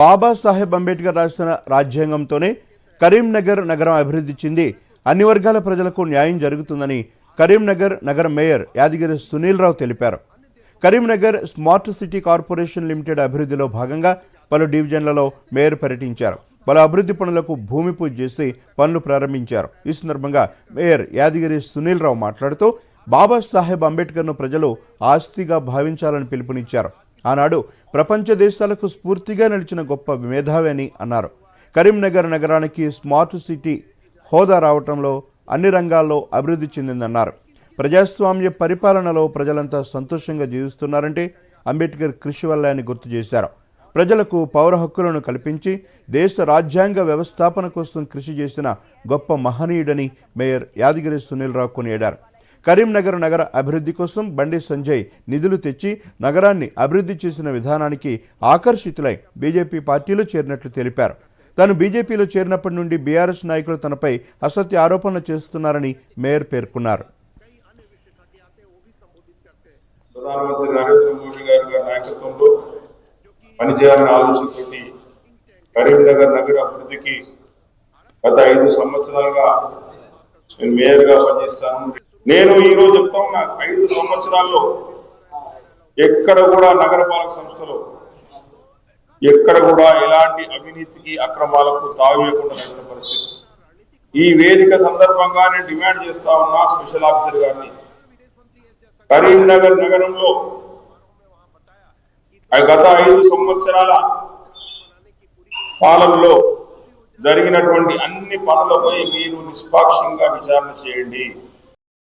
బాబాసాహెబ్ అంబేద్కర్ రాసిన రాజ్యాంగంతోనే కరీంనగర్ నగరం అభివృద్ధి చెంది అన్ని వర్గాల ప్రజలకు న్యాయం జరుగుతుందని కరీంనగర్ నగర మేయర్ యాదగిరి సునీల్ రావు తెలిపారు. Karimnagar smart city corporation limited అభివృద్ధిలో భాగంగా పలు డివిజన్లలో మేయర్ పర్యటించారు. పలు అభివృద్ధి పనులకు భూమి పూజ చేసి పనులు ప్రారంభించారు. ఈ సందర్భంగా మేయర్ యాదగిరి సునీల్ రావు మాట్లాడుతూ బాబాసాహెబ్ అంబేద్కర్ను ప్రజలు ఆస్తిగా భావించాలని పిలుపునిచ్చారు. ఆనాడు ప్రపంచ దేశాలకు స్ఫూర్తిగా నిలిచిన గొప్ప మేధావి అని అన్నారు. కరీంనగర్ నగరానికి స్మార్ట్ సిటీ హోదా రావడంలో అన్ని రంగాల్లో అభివృద్ధి చెందిందన్నారు. ప్రజాస్వామ్య పరిపాలనలో ప్రజలంతా సంతోషంగా జీవిస్తున్నారంటే అంబేద్కర్ కృషి వల్ల అని గుర్తు చేశారు. ప్రజలకు పౌర హక్కులను కల్పించి దేశ రాజ్యాంగ వ్యవస్థాపన కోసం కృషి చేసిన గొప్ప మహనీయుడని మేయర్ యాదగిరి సునీల్ రావు కొనియాడారు. కరీంనగర్ నగర అభివృద్ధి కోసం బండి సంజయ్ నిధులు తెచ్చి నగరాన్ని అభివృద్ధి చేసిన విధానానికి ఆకర్షితులై బీజేపీ పార్టీలో చేరినట్లు తెలిపారు. తాను బీజేపీలో చేరినప్పటి నుండి బీఆర్ఎస్ నాయకులు తనపై అసత్య ఆరోపణలు చేస్తున్నారని మేయర్ పేర్కొన్నారు. ప్రధానమంత్రి నరేంద్ర మోడీ గారి నాయకత్వంలో పనిచేయాలని ఆలోచనతోటి కరీంనగర్ నగర అభివృద్ధికి గత 5 సంవత్సరాలుగా నేను మేయర్గా పనిచేస్తాను. నేను ఈరోజు చెప్తా ఉన్నా, 5 సంవత్సరాల్లో ఎక్కడ కూడా నగరపాలక సంస్థలో ఎక్కడ కూడా ఎలాంటి అవినీతికి అక్రమాలకు తావేయకుండా నడిచిన పరిస్థితి. ఈ వేదిక సందర్భంగా నేను డిమాండ్ చేస్తా ఉన్నా స్పెషల్ ఆఫీసర్ గారిని, కరీంనగర్ నగరంలో గత 5 సంవత్సరాల పాలనలో జరిగినటువంటి అన్ని పనులపై మీరు నిష్పాక్షంగా విచారణ చేయండి.